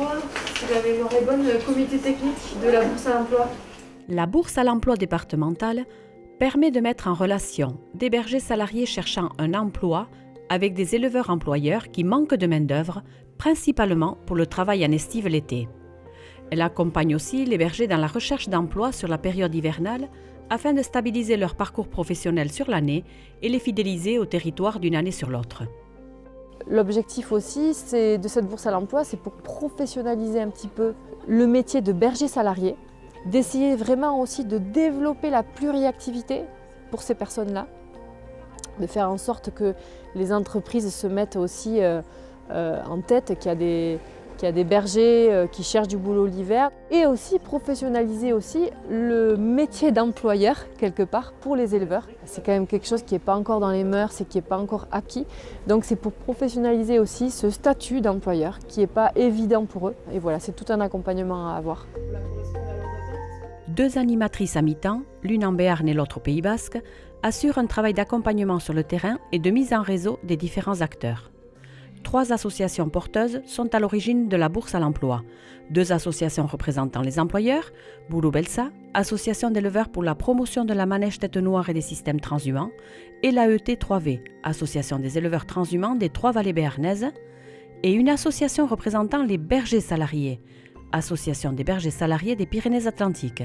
point, si la mémoire est bonne, le comité technique de la bourse à l'emploi. La bourse à l'emploi départementale permet de mettre en relation des bergers salariés cherchant un emploi avec des éleveurs employeurs qui manquent de main-d'œuvre, principalement pour le travail en estive l'été. Elle accompagne aussi les bergers dans la recherche d'emploi sur la période hivernale afin de stabiliser leur parcours professionnel sur l'année et les fidéliser au territoire d'une année sur l'autre. L'objectif aussi de cette bourse à l'emploi, c'est pour professionnaliser un petit peu le métier de berger salarié, d'essayer vraiment aussi de développer la pluriactivité pour ces personnes-là, de faire en sorte que les entreprises se mettent aussi en tête qu'il y a des bergers qui cherchent du boulot l'hiver, et aussi professionnaliser aussi le métier d'employeur quelque part pour les éleveurs. C'est quand même quelque chose qui n'est pas encore dans les mœurs et qui n'est pas encore acquis. Donc c'est pour professionnaliser aussi ce statut d'employeur qui n'est pas évident pour eux. Et voilà, c'est tout un accompagnement à avoir. 2 animatrices à mi-temps, l'une en Béarn et l'autre au Pays Basque, assurent un travail d'accompagnement sur le terrain et de mise en réseau des différents acteurs. 3 associations porteuses sont à l'origine de la bourse à l'emploi. 2 associations représentant les employeurs, Boulou Belsa, association d'éleveurs pour la promotion de la manège tête noire et des systèmes transhumants, et l'AET 3V, association des éleveurs transhumants des 3 vallées béarnaises, et une association représentant les bergers salariés, association des bergers salariés des Pyrénées-Atlantiques.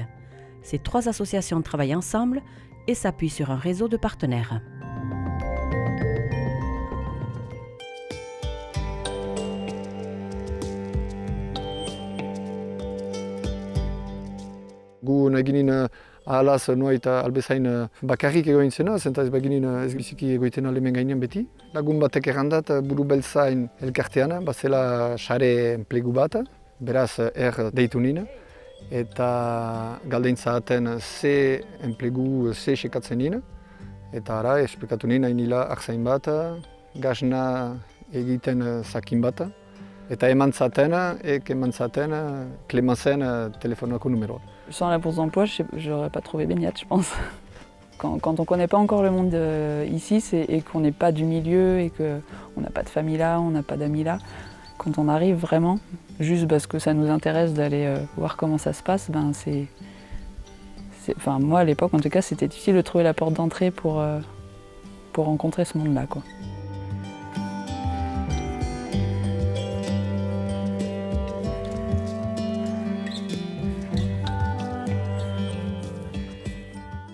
Ces 3 associations travaillent ensemble et s'appuient sur un réseau de partenaires. Gu nahi ginen ahalaz noait albezain bakarrik egoin zena, zenta ez baginen ez biziki egoiten alemen gainean beti. Lagun batek errandat Buru Beltzain elkartean, bazela sare enplegu bat, beraz deitu nien. Eta galdein zahaten ze enplegu ze sekatzen nien. Eta ara, esplikatu nien hain nila akzain bat, gazna egiten zakin bat. Eta eman zaten Clémencen telefonako numeroa. Sans la bourse d'emploi, je n'aurais pas trouvé baignade, je pense. Quand on ne connaît pas encore le monde ici et qu'on n'est pas du milieu et qu'on n'a pas de famille là, on n'a pas d'amis là, quand on arrive vraiment, juste parce que ça nous intéresse d'aller voir comment ça se passe, enfin, moi à l'époque en tout cas, c'était difficile de trouver la porte d'entrée pour rencontrer ce monde-là, quoi.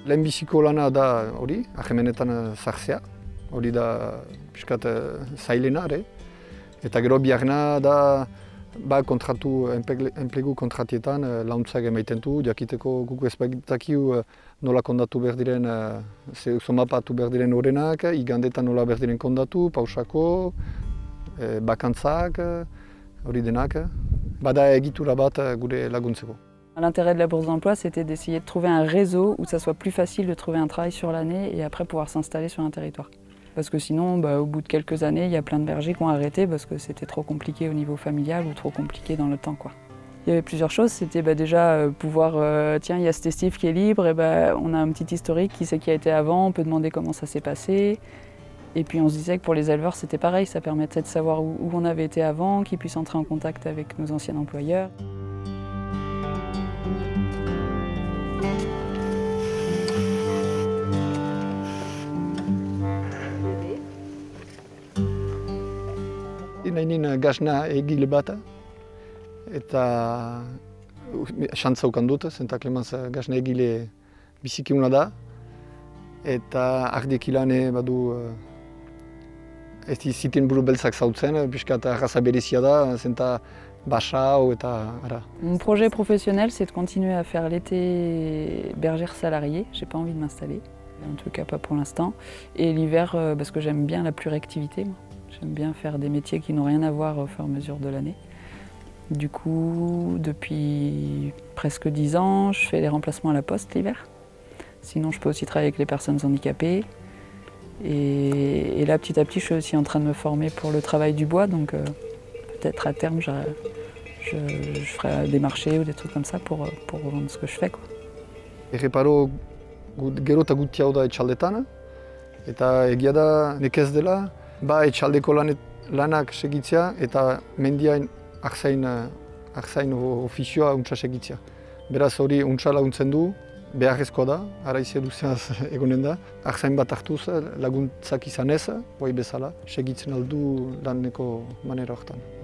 Lehenbiziko lana da hori, ahmenetan sartzea, hori da pixkat zailena ere. Eta gero biharna da kontratu, enplegu kontratietan launtzak emaiten du, jakiteko guk ez baitakiu nola kondatu behar diren, somapatu behar diren horrenak, igandetan nola behar diren kondatu, pausako, bakantzak, hori denak. Bada egitura bat gure laguntzeko. L'intérêt de la bourse d'emploi, c'était d'essayer de trouver un réseau où ça soit plus facile de trouver un travail sur l'année et après pouvoir s'installer sur un territoire. Parce que sinon, au bout de quelques années, il y a plein de bergers qui ont arrêté parce que c'était trop compliqué au niveau familial ou trop compliqué dans le temps, quoi. Il y avait plusieurs choses, c'était déjà pouvoir, tiens, il y a cet estive qui est libre, et on a un petit historique, qui c'est qui a été avant, on peut demander comment ça s'est passé. Et puis on se disait que pour les éleveurs, c'était pareil, ça permettait de savoir où on avait été avant, qu'ils puissent entrer en contact avec nos anciens employeurs. Nahi nien gazna egile bat, eta xantza ukan dut, zenta Clémence gazna egile bizikiuna da, eta ardiek ilane badu ez ziten Buru Beltzak zautzen, piskat arraza berezia da, zenta basa eta ara. Mon projet professionnel, c'est de continuer à faire l'été bergère salariée. J'ai pas envie de m'installer, en tout cas pas pour l'instant. Et l'hiver, parce que j'aime bien la pluriactivité, moi. J'aime bien faire des métiers qui n'ont rien à voir au fur et à mesure de l'année. Du coup, depuis presque 10 ans, je fais les remplacements à la poste l'hiver. Sinon, je peux aussi travailler avec les personnes handicapées. Et là, petit à petit, je suis aussi en train de me former pour le travail du bois. Donc peut-être à terme, je ferai des marchés ou des trucs comme ça pour vendre ce que je fais, quoi. Erreparo gero eta gutiago da etxaldetan, eta egia da nekez dela, etxaldeko lanak segitzea eta mendiain akzain arzain ofizioa untsa segitzea. Beraz hori untsa laguntzen du, beharrezkoa da, araiz eduzionaz egonen da. Arzain bat hartuz laguntzak izanez, hoi bezala, segitzen aldu laneko manera hortan.